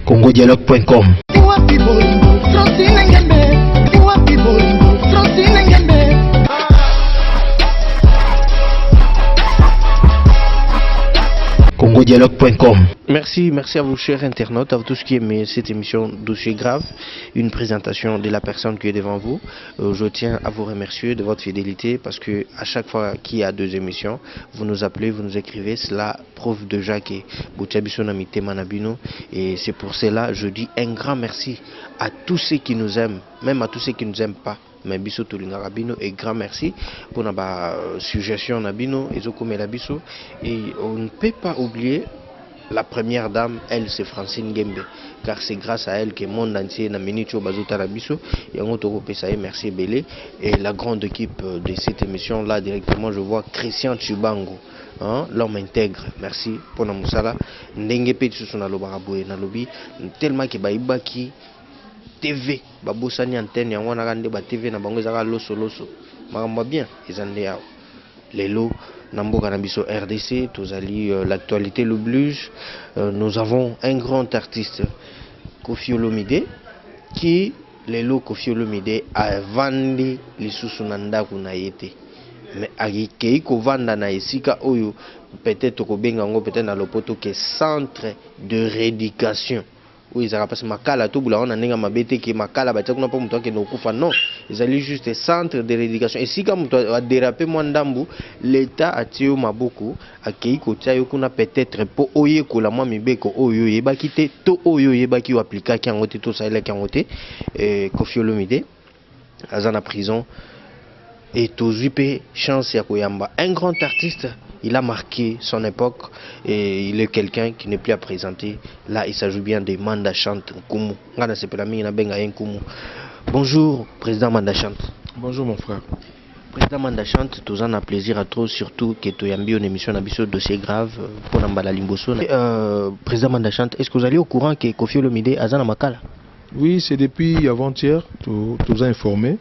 congodialogue.com. congodialogue.com. Merci à vous chers internautes, à vous tous qui aimez cette émission Dossier Grave, une présentation de la personne qui est devant vous. Je tiens à vous remercier de votre fidélité parce que à chaque fois qu'il y a deux émissions, vous nous appelez, vous nous écrivez, cela prouve déjà que Boutiabiso Namite Manabino, et c'est pour cela je dis un grand merci à tous ceux qui nous aiment, même à tous ceux qui ne nous aiment pas. Mais biso tulinga rabino et grand merci pour la suggestion nabino et biso. Et on ne peut pas oublier la première dame, elle c'est Francine Gembe, car c'est grâce à elle que le monde entier n'a minicho bazuta rabiso et on merci Belé et la grande équipe de cette émission là directement je vois Christian Chibango. Hein, l'homme intègre, merci pour notre musala. Ndenge pe tsusu na loba raboué na lobi tellement que baiba qui TV babosani antenne ya wana kande ba TV na bango ezaka loso makambo bien ezande yao lelo na mboka na biso RDC tozali l'actualité l'oblige. Nous avons un grand artiste Koffi Olomide qui lelo Koffi Olomide a vandi lisusu na ndako na yete mais akei ko vanda na esika oyo peut-être ko benga ngo peut-être na lopoto ke centre de rééducation. Oui, ça passe makala tout boula on a nenga mabete ki makala ba tsekuna pa muto ke no kufa non, ils allaient juste centre de rééducation et si comme muto a dérapé moi ndambu l'état a tio maboko akei ko tia yo kuna peut-être po oye ko la moi mibeko oyo yeba kité to oyo yeba ki appliquer ki ngote to ça ki ngote Koffi Olomide azana prison et tozuipe chance ya koyamba un grand artiste. Il a marqué son époque et il est quelqu'un qui n'est plus à présenter. Là, il s'agit bien de Manda Chante Nkumu. Bonjour, président Manda Chante. Bonjour, mon frère. Président Manda Chante, tout en a plaisir à trop, surtout que tu as mis une émission d'Abisso Dossier Grave pour Nambala Limboso. Président Manda Chante, est-ce que vous allez au courant que Koffi Olomide a Makala? Oui, c'est depuis avant-hier, tu as informé.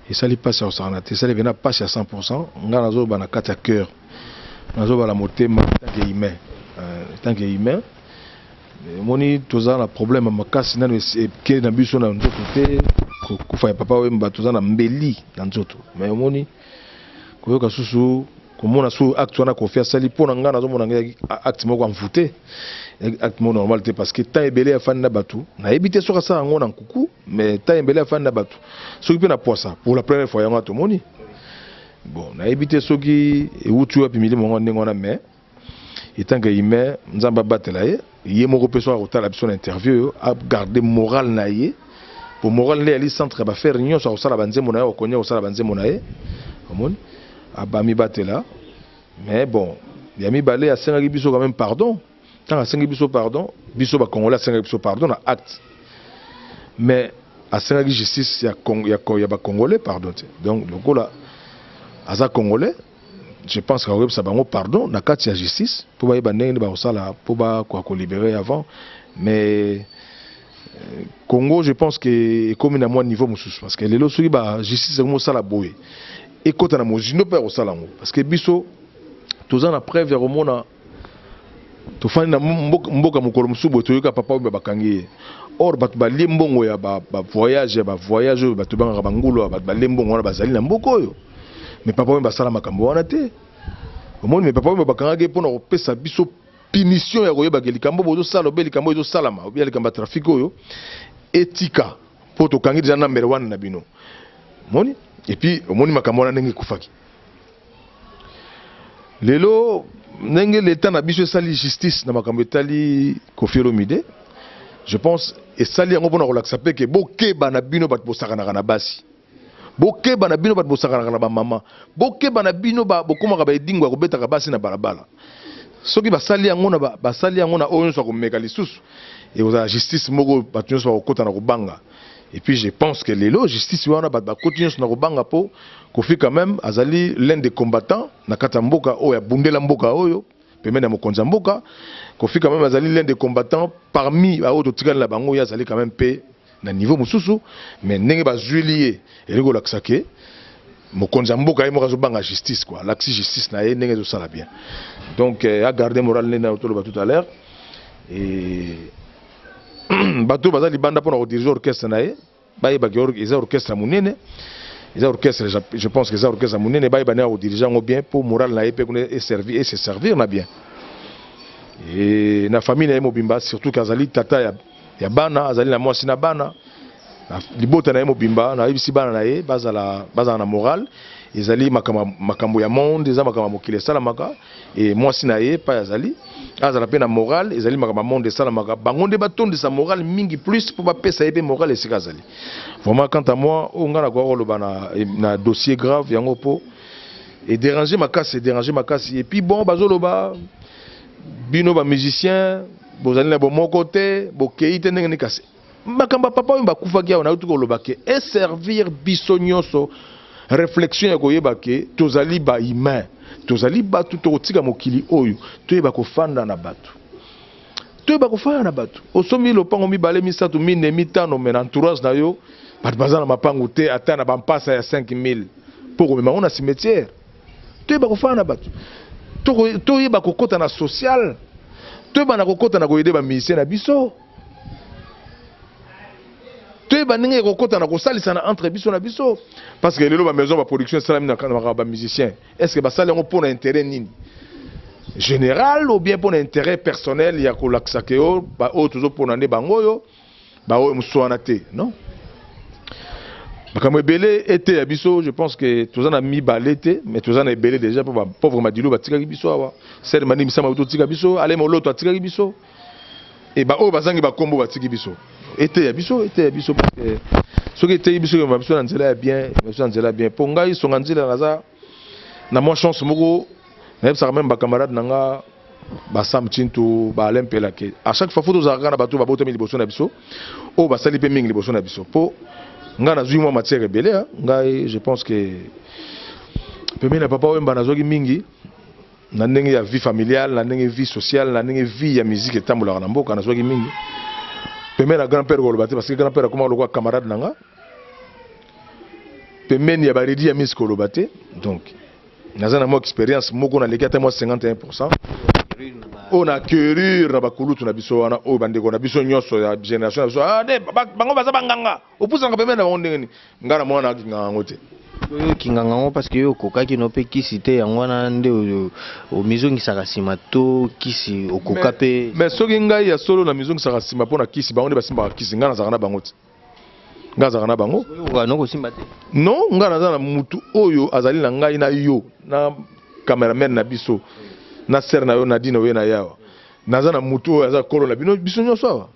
Et ça lui passe à 100%. Ça lui vient passer à 100%. On a un cœur. On a la moté en tant qu'humain. Moni toza na problème makasi na ke na biso na nzoto te ko fa papa wemba toza na mbeli na nzoto mais moni ko yoka susu ko mona su acte wana ko faire sali pona nga na zo mona acte moko amfouté acte mo normal te parce que ta ebele ya fan na batu na ebité soka sa ngona nkuku mais ta ebele ya fan na batu soki pe na poisa pour la première fois yango to moni bon na ebité soki e wutu ya pimili mo ngone ngona mais étant que humain nzamba batela ye moko peso a otala biso na interview a garder moral na ye pour moral le ali centre ba faire union so sala banzemo na yo konya sala banzemo na ye omoni abami batela mais bon ya mi balé a senga biso quand même pardon tant a senga biso pardon biso ba congolais senga biso pardon na acte mais a senga justice ya ba congolais pardon donc le là aza congolais. Je pense qu'il y a un pardon dans la justice pour libérer avant. Mais Congo, je pense que comme à moins niveau parce que les lois la justice c'est ça la boue. Et quand on a mon gino père au salon parce que biso tous ans après vers au monde to fani na mboka mukolo musubo to yoka papa ba bakangi or bat ba lembongo ya ba voyage ba to banga bangulo ba lembongo wana bazali na mboko yo. Mais papa wemba sala makambo wana te omoni mais papa wemba bakangaki pona kopesa biso punition ya koyeba ke likambo bozo sala obe likambo ezo salama obe likambo trafic oyo etika po to kangi déjà number 1 na bino omoni et puis omoni makambo wana ndenge kufaki lelo ndenge l'état na biso sali justice na makambo etali Koffi Olomide je pense esali yango pona relaxa pe ke bokeba na bino bat bosakana na basi boke bana bino bat bosaka na ba mama boke bana bino ba bokoma ba edingwa ko beta ka basi na balabala soki basali yango na basali yango na oyo so ko meka lisusu et aux justice moko batunyo so ko kota na ko banga et puis je pense que lelo justice wana ba continuer na ko banga po Koffi quand même azali l'un des combattants na kata mboka oyo bundela mboka oyo pemene na mokonza mboka Koffi quand même azali l'un des combattants parmi a auto tikala la bango ya azali quand même pe na niveau mususu mais ndenge ba juillet eleko laksake mokonza mboka mo kazo banga justice quoi l'axi justice na ndenge zo sala bien donc a garder moral na autour tout à l'heure et bato baza libanda pour diriger orchestre na ye bayeba ke eza orchestre monene eza orchestre je pense que eza orchestre monene bayeba na diriger ngo bien pour moral na ye pe kuna et se servir na bien et na famille na ye mobimba surtout kazali tata ya bana azali na mwasi na bana libota na ye mobimba na yebisi bana na ye bazala na moral ezali makambo ya monde eza makambo mokili esalamaka et mwasi na ye pa azali azala pe na moral ezali makambo monde esalamaka bango nde batondisa moral mingi plus pour bapesa ye pe moral esika azali vraiment quant à moi onga na koloba na dossier grave yango po et déranger makasi et puis bon bazoloba bino ba musicien bozali na bomoko te bokei te ndenge nikasi makamba papa oyo bakufaki awa nauti koloba ke et servir biso nyonso réflexion ya koyeba ke tozali ba humain tozali batu tokotika mokili oyo toyeba kofanda na batu osomi lopango mibale misato mine mitano mena entourage na yo bato baza na mapangu te ata na bampasa ya 5000 po komema ngo na cimetière toyeba kofanda na batu toyeba kokota na social toyeba na kokota na koyede bamisien na biso toyeba ndenge kokota na kosalisa na entre biso na biso parce que lelo ba maison ba production salami na ba musicien est-ce que basali ngo pour intérêt nini général ou bien pour intérêt personnel ya kolakisa ke ba o toujours pour nande bangoyo ba o muswana te non makambo ebele ete ya biso je pense que tozana mi balete mais tozana ebele déjà pour ba pauvre madilu batika biso awa sel mani misama to tika biso ale moloto atika biso et ba o bazangi ba kombo batiki biso ete ya biso parce que ce qui était biso ma biso nzela bien pour ngai songa nzela naza na moi chance moko na yebsa même ba camarade nanga ba Sam Chintu ba Alempela ke à chaque fois photo za kana bato ba botami liboso na biso o ba sali pe mingi liboso na biso po nga na zui moi matière rebelle ngai je pense que pemé na papa wemba nazoki mingi na ndenge ya vie familiale na ndenge vie sociale na ndenge vie ya musique etambola na mboka nazoki mingi pemé na grand-père kolobate parce que grand-père comment le camarade nanga pemé ni ya baredi ya miss kolobate donc naza na mo expérience moko na lekata mo 51% on a querir na bakulutu na biso wana o bandeko na biso nyonso ya génération na biso de bango baza banganga opusa nga pemé na ndenge ngana mwana kinga ngote kingangango parce que okokaki no pe kisi te yango wana nde o mizongisaka sima to kisi okoka pe mais soki ngai ya solo na mizongisaka sima mpona kisi bango nde basimbaka kisi ngai nazalaka na bango te ngai azalaka na bango nokosimba te non ngai naza na mutu oyo azali na ngai na yo na cameraman na biso na ser na yo Nadine oyo na yawa naza na mutu oyo aza kolo na bino biso nyonso awa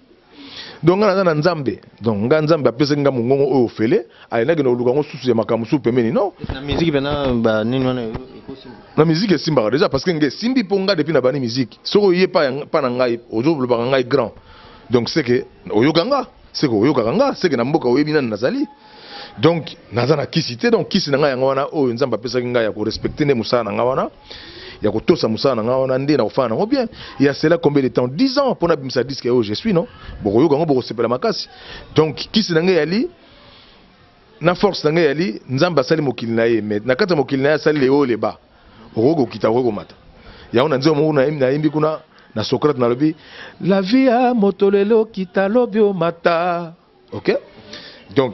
donc nga na nzambe donc nga nzambe apesa nga mongongo oyo fele ayinaki na oluka ngo susu ya makambo su pemeni non na musique pena ba nini wana ekosimba na musique esimbaka déjà parce que nge simbi po nga depuis na bani musique soko ye pa na ngai ozo lobaka ngai grand donc c'est que oyoka nga c'est que oyoka nga c'est que na mboka oyebi nani nazali donc naza na kisi te donc kisi na ngai yanga wana oyo nzambe apesa nga ya ko respecter ne musala na nga wana ya kotosa musala na nga wana nde na kofana ngo bien il y a cela combien de temps 10 ans pour na bimisa disque yo je suis non boko yoka ngo boko sepela makasi donc kisi na nga yali na force na nga yali nzamba sali mokili na ye mais na kata mokili na ye sali le haut le bas oko kita oko mata ya ona nzo mo na imbi kuna na Socrate na lobi la vie a motolelo kita lobio mata OK donc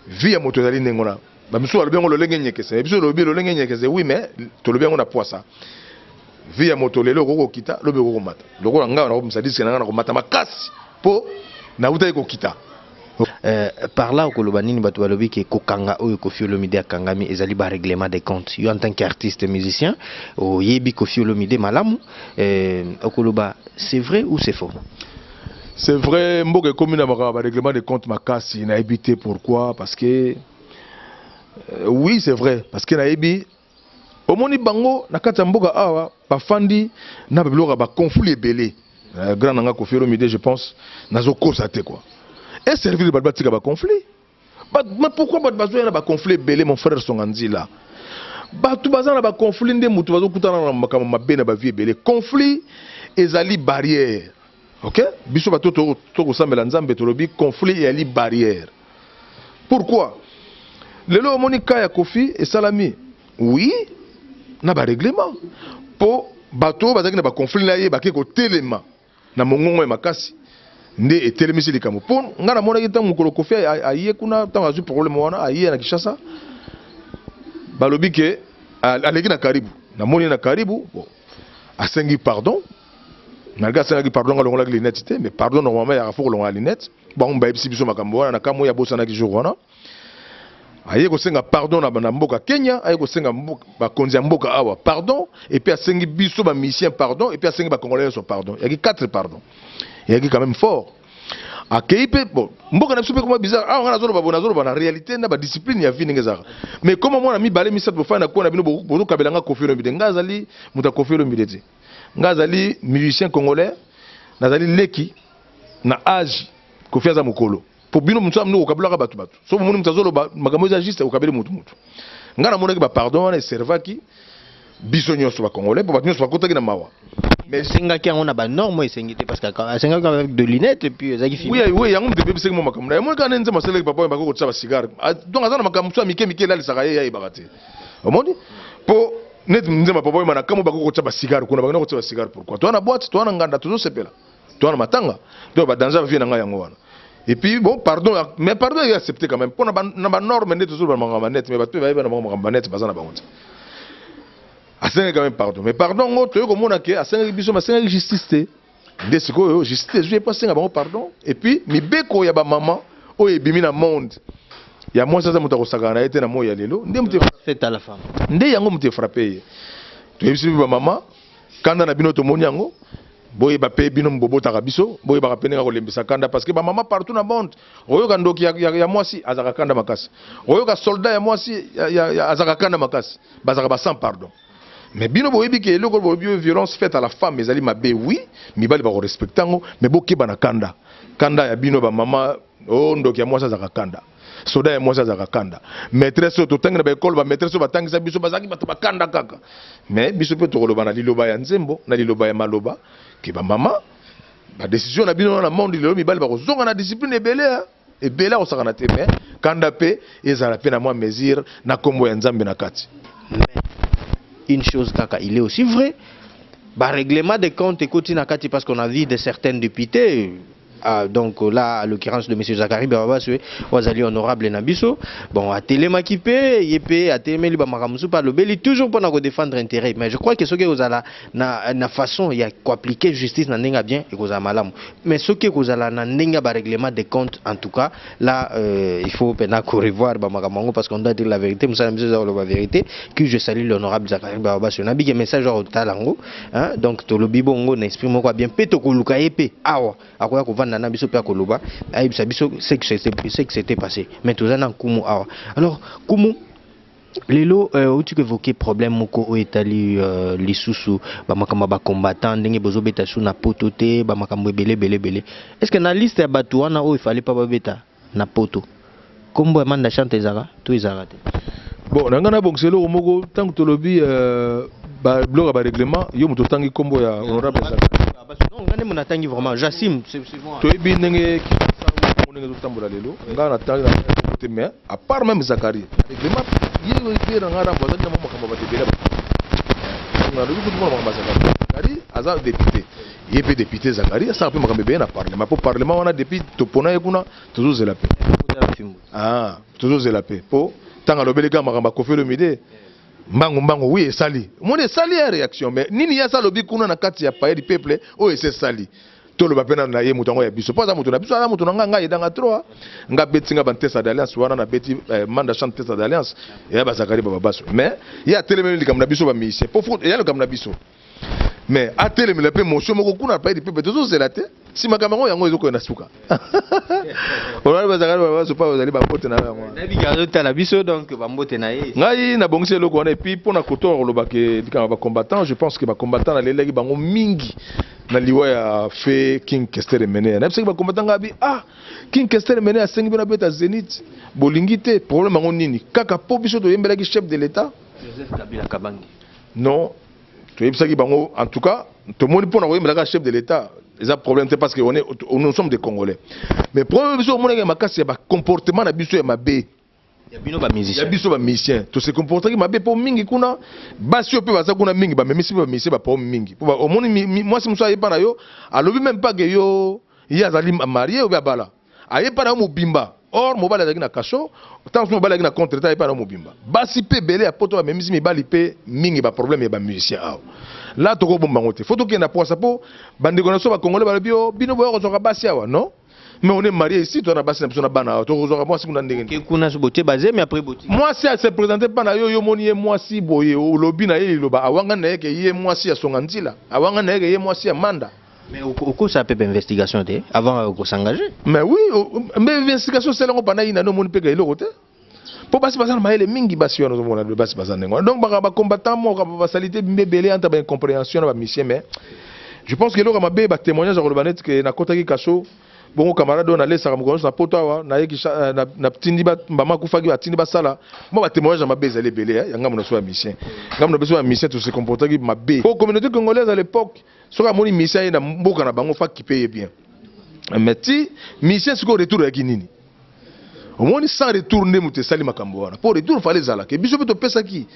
vie a motoleli ngona ba miso lobi ngo lolenge nyekese biso lobi lolenge nyekese oui mais to lobi ngo na poisa vie ya moto lelo koko kita lobe koko mata lokola nga na komisa disque na komata makasi po na uta eko kita par là okoloba nini bato balobi ke kokanga oyo Koffi Olomide akangami ezali ba règlement des comptes yo en tant qu'artiste musicien oyebi Koffi Olomide malamu okoloba c'est vrai ou c'est faux? C'est vrai mboka commune ba règlement des comptes makasi na habité pourquoi parce que oui c'est vrai parce que na yebi omoni bango na kati ya mboka awa bafandi na babiloka ba conflit ebele grand nanga Koffi Olomide je pense nazo kosa te quoi et servir ba batika ba conflit mais pourquoi ba bazo na ba conflit ebele mon frère Songanzila batu bazana ba conflit nde mutu bazo kutana na makambo mabe na ba vie ebele conflit ezali barrière OK biso bato to kosambela nzambe tolobi conflit ezali barrière pourquoi lelo omoni ka ya Koffi et Salami oui na ba règlement po bato bazaki na ba conflit na ye bake ko telema na mongongo ya makasi nde etelemisi likambo po nga na mona kita mukolo Kofi aye kuna tanga zu problème wana aye na Kinshasa balobi ke aleki na Karibu na moni na Karibu bon asengi pardon malgré asengi pardon ngalongola lunette te mais pardon normalement ya faut longola lunette bon ba ebisi biso makambo wana na kamo ya bosana ki jour wana aye ko senga pardon na mboka Kenya aye ko senga mboka ba konzi mboka awa pardon et puis asengi biso ba mission pardon et puis asengi ba congolais son pardon il y a 4 pardon il y a quand même fort a keipe bon mboka na biso pe comme bizarre ah on a zolo na réalité na ba discipline ya vie ngezaka mais comment moi na mi balé mi sat pour faire na ko na bino bozo kabelanga Kofi Olomide ngazali muta Kofi Olomide ngazali musicien congolais nazali leki na âge Kofi aza mokolo pour bino mutu amno okabulaka batu so moni mutazolo makambo za juste okabeli mutu ngana monaki ba pardon na servaki biso nyonso ba congolais pour batu nyonso bakotaki na mawa mais singa qui on a ba norme et singité parce que singa avec de lunettes et puis ça qui fait oui yango mte bebise mo makambo na mo kana nze masele papa ba ko tsaba cigare donc azana makambo tsa mike la lisaka ye bakate omoni po net nze papa mana kamo ba ko tsaba cigare kuna ba ko tsaba cigare pourquoi toi na boîte toi na nganda toujours sepela toi na matanga donc ba danger vie na nga yango wana et puis bon pardon mais pardon il accepté quand même pour na ba norme net toujours ba manga net mais ba tu ba na manga net bazana ba honte asenga quand même pardon mais pardon ngoto yoko mona ke asenga biso masenga justice te de siko justice je pas senga ba pardon et puis mibeko ya ba maman o ebimi na monde ya moi ça muta ko sagana ete na moya lelo nde mute fait à la femme nde yango mute frapper to ebisi ba maman kanda na bino to monyango boye ba pe bino mbobota ka biso boye ba penenga ko lembisa kanda parce que ba maman partout na monde oyo ka ndoki ya mwasi azaka kanda makasi oyo ka soldat ya mwasi ya azaka kanda makasi bazaka ba sans pardon. Mais bino boyebi ke eloko boyebi violence faite à la femme ezali mabe oui mibali ba ko respectango mais boki bana kanda ya bino ba mama o ndoki ya mwasi azaka kanda soda ya mwasi azaka kanda maîtresse to tanga na ba école ba maîtresse ba tangisa biso bazaki bato ba kanda kaka mais biso pe to koloba na liloba ya nzembo na liloba ya maloba ke ba mama ba décision na bino na monde lelo mibali ba ko zonga na discipline ebele o saka na te mais kanda pe ezala pe na moi mesure na kombo ya nzambe na kati. Une chose kaka il est aussi vrai bah règlement des comptes écoute nakati parce qu'on a vu de certaines députés donc là à l'occurrence de monsieur Zakari Baba Wazali honorable Nabiso bon à télémakipé yepé à télémeli ba makamusu pas le beli toujours pour nous défendre intérêt mais je crois que ce que vous allez na façon il y a quoi appliquer justice na nenga bien et vous a malamu mais ce que vous allez na nenga ba règlement des comptes en tout cas là il faut pena ko revoir ba makamango parce qu'on doit dire la vérité monsieur la vérité que je salue l'honorable Zakari Baba Nabi que message au talango hein donc to lo bibongo n'exprime quoi bien peto ko luka epé awa akoya ko na biso pe koloba ayibisa biso c'est que c'était passé mais tout ça na kumu awa alors kumu lelo où tu évoquais problème moko o etali lisusu ba makamba ba combattant ndenge bozo beta sou na poto te ba makambo belé est-ce que na liste ya batu wana o il fallait pas ba beta na poto kombo manda chante ezaka to ezaka te bon nanga na bongselo moko tango tolobi ba bloga ba règlement yo muto tangi kombo ya honorable non ngane mona tangi vraiment Jassim c'est bon to ebi ndenge ndenge totambola lelo nga na tangi na côté mais à part même Zakari règlement yego ikera ngara mbazali na makambo batebela na lobi tout monde makambo Zakari aza député yebe député Zakari ça peut makambo bien na parlement pour parlement on a depuis topona ekuna toujours zela paix toujours zela paix po tanga lobeleka makambo Kofi Olomide mbango oui sali mon sali ya réaction mais nini ya salobi kuna na kati ya paye du peuple o ese sali to lo bapena na ye mutango ya biso pas mutu na biso ala mutu na nga yedanga 3 nga betinga ban test d'alliance wana na beti manda chante test d'alliance ya ba Zakari baba baso mais ya telemeli kam na biso ba mission pour faut ya le kam na biso mais a telemeli pe motion moko kuna paye du peuple toujours c'est la te si makambo yango ezoko na suka on va Zakari baba baso pas vous allez ba pote na yango na bigazo tala biso donc ba mbote na ye ngai na bongise loko wana et puis pour na kotor lo ba ke dikama ba combattant je pense que ba combattant na leleki bango mingi na liwa ya fait King Kester Mene na ba combattant ngabi King Kester Mene a 5 bina beta Zenith bolingi te problème ngo nini kaka po biso to yembelaki chef de l'état Joseph Kabila Kabangi non to yebisaki bango en tout cas to moni pona ko yembelaka chef de l'état les problème c'est parce que nous sommes des Congolais mais problème biso mona ma kasi ba comportement na biso ya mabe ya bino ba musicien ya biso ba musicien to se comporter ki mabe po mingi kuna basi pe baza kuna mingi ba memisi ba musicien ba po mingi po omoni moi si musa yepa na yo alobi même pas que yo il y a zali marié ou bien bala aye pas na mobimba or mobala zaki na kaso tant que mobala na contre ta pas na mobimba basi pe belé a poto même si mibali pe mingi ba problème ba musicien aw là to ko bomba ngote faut que na posa po bande ko na so ba congolais ba bio bino boyo ko zoka basi awa non mais on est marié ici toi na basi na na bana to ko zoka moi si kuna ndenge ke kuna so boté basé mais après boté moi si elle se présenter pas na yo moni moi si boye o lobi na ye loba awanga na ye ke ye moi si ya songandila awanga na ye ke ye moi si ya manda. Mais au cours ça peut investigation avant de s'engager. Mais oui, mais investigation c'est là qu'on parle na no mon pe le côté. Pour passer passer na les mingi basi on mona de basi passer ngo. Donc ba combattant mo ba salité mbebele entre ba incompréhension na ba mission mais je pense que là mabe ba témoignage ko banet que na kota ki kaso bon camarade on allait ça mo na poto wa na yeki na tindi ba mbama kufaki ba tindi ba sala mo ba témoignage mabe ezali belé yanga mo na so ba mission. Ngam na beso ba mission to se comporter ki mabe. Pour communauté congolaise à l'époque soka moni mission na mboka na bango fa qui paye bien mais ti mission siko retour ya kinini au moins sans retourner muté sali makambo wana pour retour fallait zala ke biso to pesa ki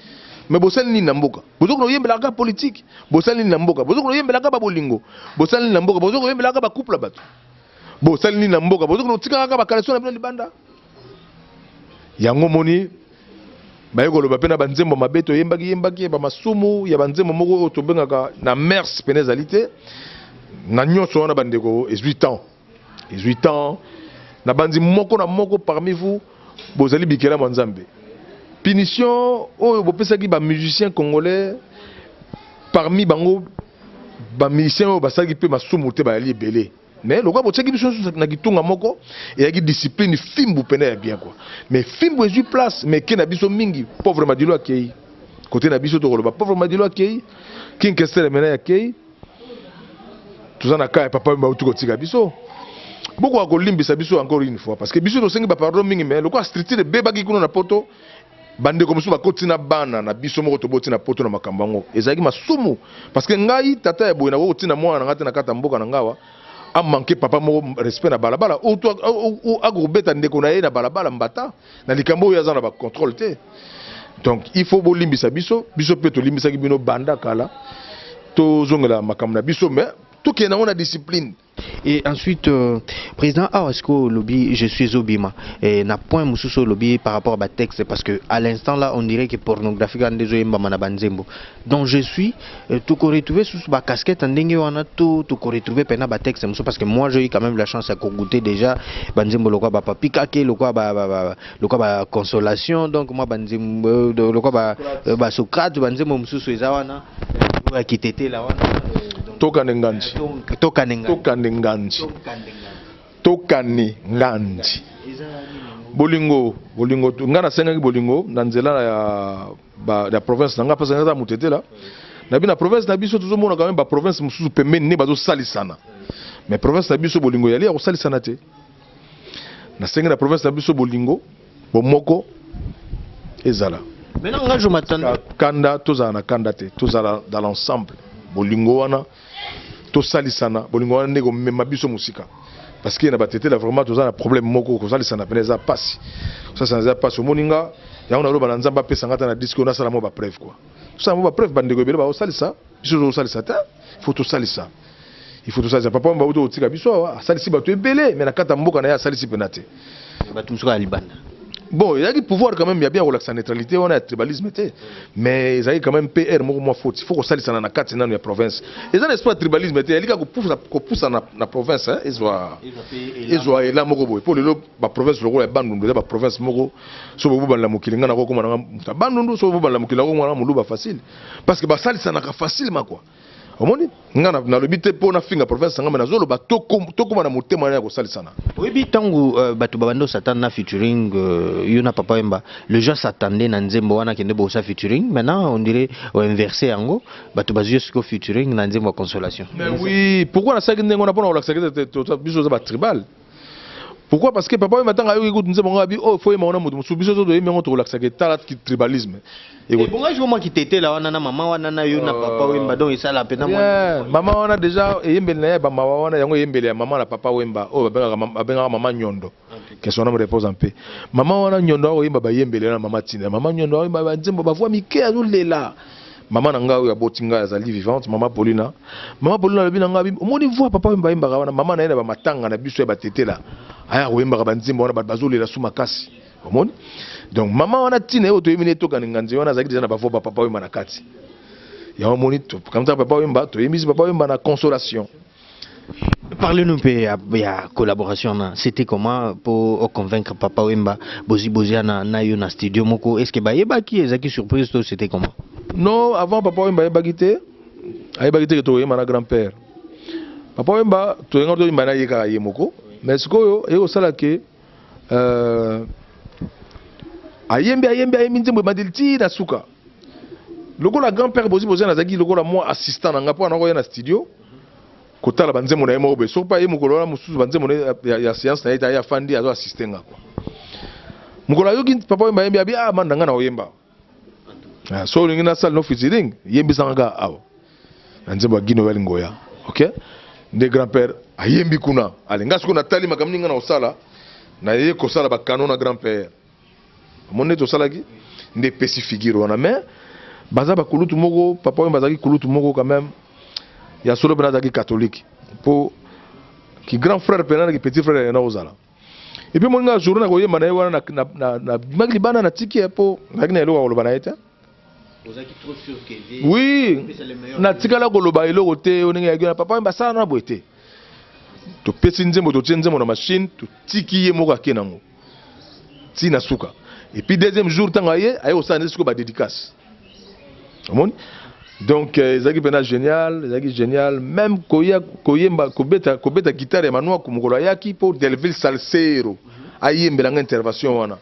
mais bosali ni na mboka bozoko yembela ka politique bosali ni na mboka bozoko yembela ka ba bolingo bosali ni na mboka bozoko yembela ka ba couple bato bosali ni na mboka bozoko tika ka ba kaleso na bino libanda yango moni bayeko loba pena banzembo mabeto yembaki ba masumu ya banzembo moko to bengaka na mers penezalité na nyonso wana bandeko 18 ans na bandi moko na moko parmi vous bozali bikela mwanzambe punition oyo bopesaki ba musiciens congolais parmi bango ba musiciens oyo basaki pe masumu te bayali ebele. Mais le gars, c'est que na kitunga moko et y a discipline fimbu pena bien quoi. Mais fimbu est place mais qui na biso mingi pauvre madilo akei. Côté na biso to ko pauvre madilo akei. Kin kestere mena akei. Tout ça na ka papa mba utu ko tika biso. Beaucoup a ko limbisa biso encore une fois parce que biso to sengi ba pardon mingi mais le gars street de beba ki kuno na poto bande comme ça ba kotina bana na biso moko to botina poto na makambango. Ezaki masumu parce que ngai tata ya boye na ko tina mwana ngati na kata mboka na ngawa. A manqué papa mo respect na balabala ou to ou agobeta ndeko na ye na balabala mbata na likambo ya za na ba contrôle te donc il faut bo limbisa biso pe to limbisa ki bino banda kala to zongela makam na biso mais tout qui est dans la discipline. Et ensuite, président, est-ce que lobby, je suis Obima et n'a point mususo lobby par rapport à texte parce que à l'instant là, on dirait que pornographique en désolé mbama banzembo. Donc je suis tout qu'on retrouver sous ma casquette en dengue on a tout qu'on retrouver pendant ba texte parce que moi j'ai eu quand même la chance à goûter déjà banzembo le quoi ba pikake le quoi ba consolation donc moi banzembo le quoi ba Socrate banzembo mususo ezawana qui t'était là wana Tokane nganji bolingo ngana senga bolingo na nzela ya province na nga pesa ngata mutete la na bina province na biso toujours mona quand même ba province mususu pembeni ne bazo salisana mais province na biso bolingo yali ya salisana te na senga na province na biso bolingo bomoko ezala maintenant nga je m'attends kanda tozala na kanda te tozala dans l'ensemble bolingo wana to salisana bolingo wana ndeko mema biso musika parce que na batete la vraiment tozala na problème moko ko salisana peneza passe ça za passe moninga yango na loba na nzamba pesa ngata na disque na sala mo ba preuve quoi ça mo ba preuve bandeko ebele ba salisa biso zo salisa ta faut to salisa il faut to salisa papa mba uto tika biso salisi bato ebele mais na kata mboka na ya salisi penate bato musuka libanda. Bon, il y a du pouvoir quand même, il y a bien relaxer la neutralité, on a le tribalisme, mais il y a quand même PR, moi faute. Il faut que ça soit dans la carte dans la province. Et ça n'est pas tribalisme, il y a des gens qui poussent dans la province, ils ont là mogo pour le la province le rôle est bandundu, la province mogo, so vous la mukilinga na ko na bandundu, so vous la mukila ko na muluba facile. Parce que ba ça n'a pas facilement quoi. Omoni ngana na lobité pour na finga province ngama na zolo ba toko na motema na ko salisana. Oui bi tangu batu babando satan na featuring yona papa Wemba le gens s'attendait na nzembo wana kende bo sa featuring maintenant on dirait inversé ango batu bazio siko featuring na nzembo consolation. Mais oui, pourquoi na ça ndengo na pona la secrétaire biso za ba tribal. Pourquoi? Parce que papa Wemba tanga yo écoute nzembo ngabi oh faut yema ona mutu musubiso zo do yema on to relaxer que talat ki tribalisme. Et bon, je vois qui t'étais là, on a maman, on a eu na papa Wemba, donc ça la peine. Maman, on a déjà yembele na ba maman, on a yango yembele ya maman na papa Wemba. Oh, benga maman nyondo. Que son nom repose en paix. Maman, on a nyondo o yemba ba yembele na maman tina. Maman nyondo o yemba ba nzembo ba voix mike azulela. maman nanga ya botinga azali vivante, maman Paulina lobi nanga bi omoni voix papa wemba yemba wana maman na yena ba matanga na biso ya batete la aya wemba ba nzimba wana bazolela suma kasi omoni. Donc maman wana tina yo to yemine to kaninganze wana azaki déjà na ba voix papa wemba na kati ya omoni to comme ça papa wemba to yemisi papa wemba na consolation. Parlez-nous un peu de collaboration. C'était comment pour convaincre Papa Wemba Bozi na yo na studio moko? Est-ce que ba qui est surprise toi c'était comment? Non, avant Papa Wemba bagité que to yema na grand-père. Papa Wemba to yenga to yema na yeka yemoko. Mais ce que yo sala ke ayembi nzembo badilti na suka. Loko la grand-père Bozi na zaki loko la moi assistant nga po na ko na studio. Kota la banze mona yemo be so pa yemo kolola mususu banze mona ya science na ya fandi azo assister nga kwa mukola yoki papa wemba yembi abi mandanga na oyemba so lingi na salle no featuring yembi sanga awo banze ba gino wali ngoya okay nde grand-père ayembi kuna alenga siko na tali makamninga na osala na ye ko sala ba canon na grand-père monne to sala ki nde spécifique wana mais baza ba kulutu moko papa wemba zaki kulutu moko quand même. Il y a solo benazaki catholique pour qui grand frère penana qui petit frère na ozala et puis mon gars jour na koyema na wana na magli bana na tiki pour ngaki na elo ko loba na eta ozaki trop sûr que oui na tika la ko loba elo kote oninga ya gina papa mba sana na boete to pesi nzembo to tenzemo na machine to tiki ye moko akenango ti na suka et puis deuxième jour tanga ye ayo osana siko ba dédicace amoni. Donc ezaki pena génial même koyemba kobeta guitare manua kumukolo yaki pour Delville Salsero ayembela nga intervention wana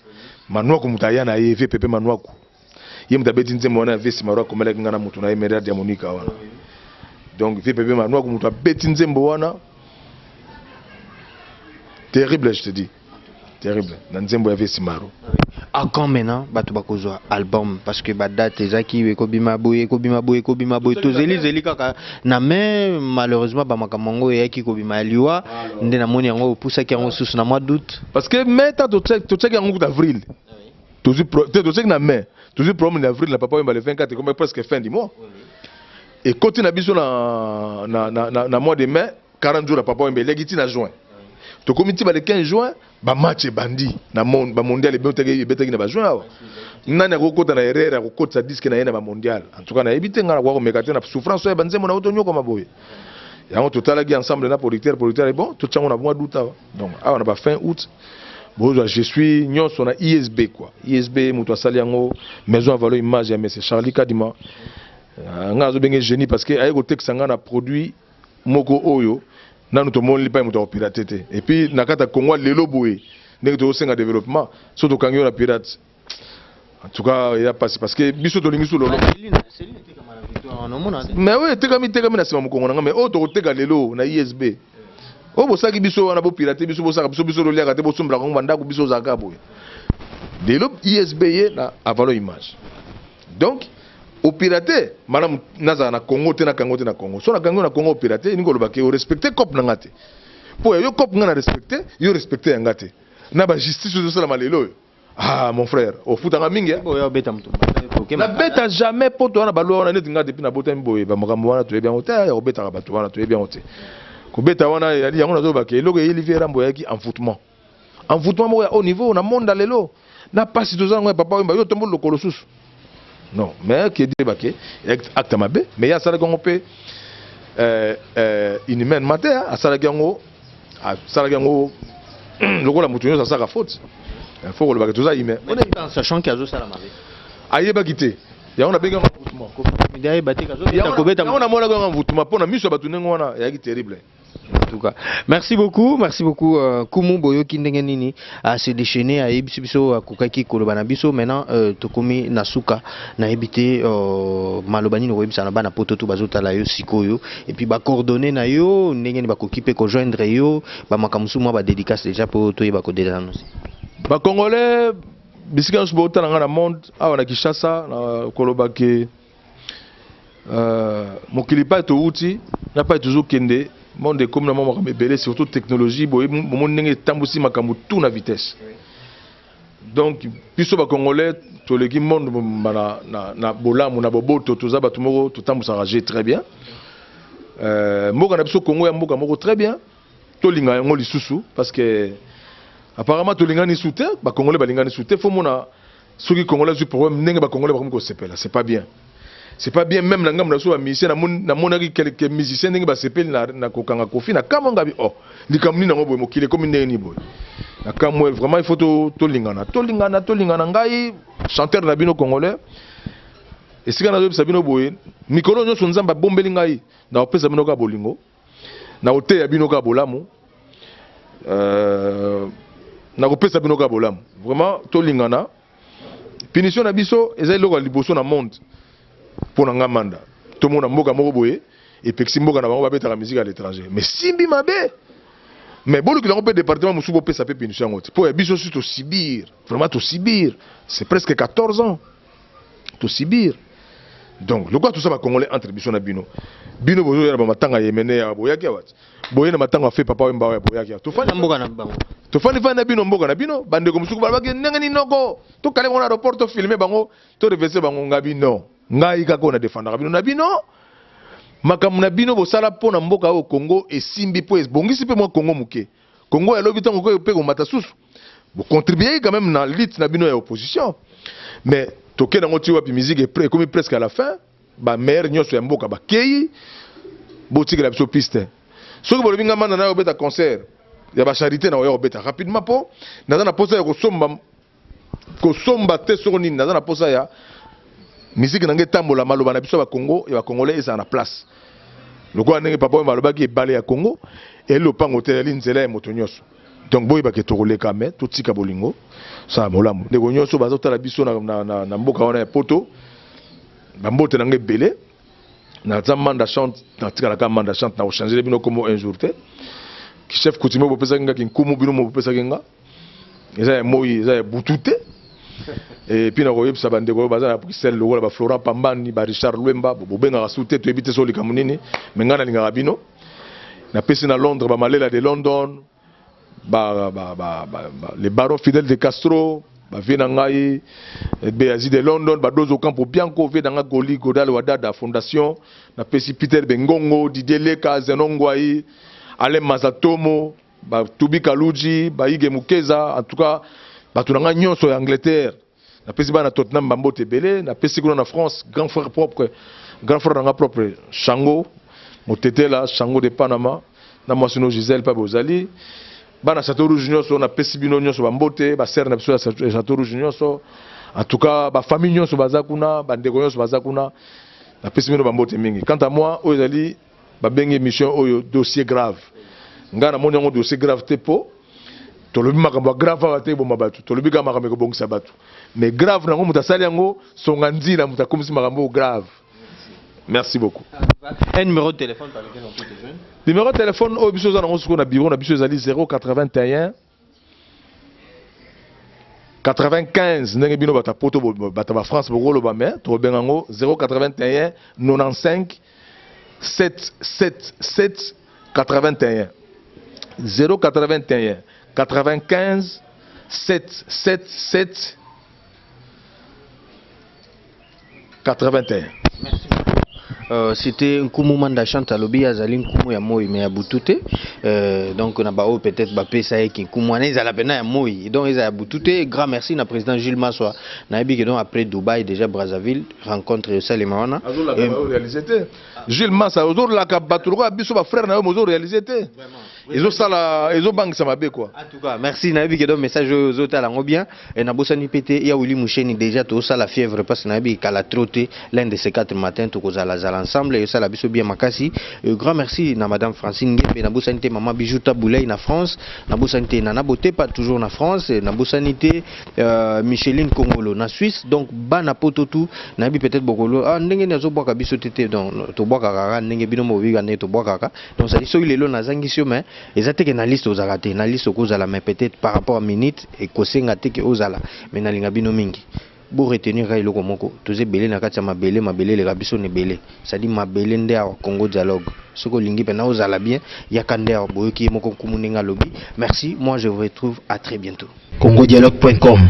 manua kumutaya na yeve pepe manua ku yemta beti nzembo wana vesi marwa komela ngana mutu na emerald ya Monica wana donc ve pepe manua kumuta beti nzembo wana terrible je te dis terrible na nzembo ya vesi maro. À quand maintenant batu bakozwa album parce que date ezaki ekobima boye to zeli kaka na mais malheureusement ba makamongo yaki kobima liwa nde na moni yango poussa ki yango sous na mois d'août parce que meta to check yango d'avril to check na mai to problème d'avril na papa wemba le 24 comme presque fin du mois et côté na biso na mois de mai 40 jours na papa wemba legiti na juin to comité ba le 15 juin ba match bandi na monde ba mondial betaki na ba juin awa nani akokota na erreur akokota disque na yena ba mondial en tout cas na ebite ngana kwa komekate na souffrance ya banzemo na oto nyoko maboye yango totala gi ensemble na producteur et bon to tchango na mois d'août awa donc awa na ba fin août bozo je suis nyonso na ISB quoi ISB muto asali yango maison à valeur image ya monsieur Charlie Kadima nga zo benge génie parce que aye ko texanga na produit moko oyo nanu to moni lipa muto pirater et puis nakata Congo lelo boye ndenge to senga développement so to kangi na pirate en tout cas il a passé parce que biso to lingi so lolo mais oui tekami na sima mukongo nga mais o to teka lelo na ISB o bosaki biso wana bo pirater biso bosaka biso lo liaka te bo sombla ngo bandako biso zaka boye lelo ISB ye na avalo image donc au pirater madame naza na Congo te na Congo te na Congo so na Congo na Congo pirater ni ko lobake o respecter cop na ngate po yo cop nga na respecter yo respecter ngate na ba justice so sala malelo ah mon frère au futanga mingi yo beta mtu na beta jamais po to na balo wana neti ngate pina bota mboye ba makambo wana to bien hotel ya beta ka bato wana to bien hotel ko beta wana ya yango na zo bake eloko Olivier Rambo yaki envoûtement mo ya au niveau na monde lelo na pasi to zango papa wemba yo tombo lokolo susu. Non, mais qui dit que acte mabe, mais il y a ça qu'on peut inhumaine matin, à ça le rôle à moutonneuse ça sera faute. Il faut le baguette tout ça il met. Sachant qu'il y a ça la mabe. Aïe bagité. Il y a on a besoin d'envoûtement. Il y a baté kazo. Il y a on a moins d'envoûtement pour na miso batunengo wana, il y a qui terrible. En tout cas, merci beaucoup Kumu Boyo Kindenge Nini à se déchaîner à Ebiso à Kokaki Kolobana Biso maintenant Tokomi Nasuka na ebité Malobani no webisa na bana poto to bazota la yo sikoyo et puis ba coordonner na yo ndenge ba kokipe ko joindre yo ba makamusu moi ba dédicace déjà pour to ba ko dénoncer ba congolais bisika so bota na monde awa na Kinshasa na Kolobake mokili pa to uti na pas toujours kende monde comme na mama belé surtout technologie boye mo ndenge tambusi makambo tout na vitesse Donc biso ba congolais to le monde na bolamu na boboto to za batu moko to tambu s'arranger très bien. Mboka na biso Congo ya mboka moko très bien. To linga yango lisusu parce que apparemment to linga ni soute ba congolais ba linga ni soute faut mona soki congolais su problème ndenge ba congolais ba ko sepela c'est pas bien. C'est pas bien même na ngam na so ba musicien na monaki quelques musiciens ndenge ba sepeli na kokanga kofi na kamanga bi oh likamni na ngobo mokile comme ndenge ni boy. Na kamwe vraiment il faut to lingana ngai chanteur na bino congolais et sika na zo sabino boye mikolo nyo nzamba bombeli ngai na opesa bino ka bolingo na ote ya bino ka bolamu na opesa bino ka bolamu vraiment to lingana punition na biso ezali loko liboso na monde pour na ngamanda to mona mboka moko boye et pexi mboka na bango ba betaka musique à l'étranger mais simbi mabe. Mais bon, le peut département Moussoubo peut s'appeler punition. Pour les bisos, c'est au Sibir. Vraiment, au Sibir. C'est presque 14 ans. Au Sibir. Donc, le quoi tout ça va congolais entre biso na bino. Bino bozo ya matanga yemene ya boyaki ya wat. Boye na matanga fait papa wemba ya boyaki ya. To fani mboka na bango. To fani na bino mboka na bino. Bande ko musuku balabaki ndenge noko. To kale ngona aéroport to filmer bango. To reverser bango ngabi non. Ngai ka ko na défendre bino na bino. Makamuna bino bosala pona mboka au Congo et simbi po bongisi pe mo Congo muke. Congo ya lobi tango ko pe ko mata susu. Vous contribuez quand même dans l'élite na bino ya opposition. Mais toke na ngoti wapi musique est comme presque à la fin, ba meilleur nyoso ya mboka ba kei botiki la biso piste. Soki bolobi ngama na obeta concert ya ba charité na oyo obeta rapidement po na posa ya ko somba te soni na posa ya musique na ngetambola maloba na biso ba Congo et ba congolais eza na place. Le quoi n'est pas bon maloba qui est balé à Congo et le pan hôtel l'inzela et motonyoso. Donc boy ba ke tokole kame tout tika bolingo ça molamu. Ne gonyoso bazota la biso na mboka wana ya poto. Ba mbote na ngebele na zamanda chante na tika la kamanda chante na changer bino comme un jour te. Ki chef coutumier bo pesa kinga kinkumu bino mo pesa kinga. Eza moyi eza butute. Et puis na koyeb sa bande ko baza na Bruxelles lo ba Florent Pambani ba Richard Lwemba bo benga rasute to ebite so lika munini mengana linga rabino na pesi na Londres ba malela de London les barons fidèles de Castro ba vina ngai Beazi de London ba dozo Campo Bianco ve na Goli Godal Wadada Fondation na pesi Peter Bengongo Didier Leka Zenongwai Alain Mazatomo ba Tubi Kaluji ba Ige Mukeza en tout cas batunanga nyonso ya Angleterre na pesi bana Tottenham bambote belé na pesi kuna na France grand frère nanga propre Chango motetela Chango de Panama na mwasino Gisèle pa bozali bana Château Rouge nyonso na pesi bino nyonso bambote ba sœur na biso ya Château Rouge nyonso en tout cas ba famille nyonso bazakuna ba ndeko nyonso bazakuna na pesi bino bambote mingi quant à moi oyali ba bengi mission oyo dossier grave ngana moni ngo dossier grave tepo tolobi makambo grave ate bo mabatu tolobi ka makambo ko bongisa batu mais grave nango mutasali yango songa nzina mutakomisi makambo grave. Merci beaucoup. Un numéro de téléphone par lequel on peut te joindre? Numéro de téléphone au biso za nango suko na bureau na biso ezali 081 95 ndenge bino bata poto bata ba France bokolo ba mais to bengango 081 95 777 81 081 95 777 81. Merci. C'était Nkumu Manda Chante Alobi Azali Nkumu ya Moi mais ya Butute donc na bao peut-être ba pesa ki Nkumu ana ezala pena ya Moi donc ezala ya Butute. Grand merci na président Gilles Maswa na bi que donc après Dubaï déjà Brazzaville rencontre Salimana Gilles Massa aujourd'hui la kabatulko biso ba frère na yo mozo réaliser te ezo sala ezo bang ça mabe quoi. En tout cas merci na bi que donc message aux hôtels ngo bien et na bosani pété ya Willy Moucheni déjà to sala fièvre parce na bi kala trotté l'un de ces 4 matins to kozala ensemble et ça la biso bien makasi. Grand merci na madame Francine Ngembe na bosanité maman Bijouta Boulay na France na bosanité Nana Boté pas toujours na France na bosanité Micheline Kongolo na Suisse donc bana poto tout na bi peut-être bokolo ndenge nazo boka biso tété donc to boka kaka ndenge bino mo viga ne to boka kaka donc ça dit so ilelo na zangisio mais ezateke na liste aux araté na liste kozala mais peut-être par rapport à minute et kosenga teke ozala mais na linga bino mingi pour retenir Kailoko Moko, tous les belés na katia mabele les rabiso ne belé, ça dit mabele nde au Congo dialogue. ce que lingi pena ozala bien yakande boyoki moko kumuninga lobby. Merci, moi je vous retrouve à très bientôt. congodialogue.com.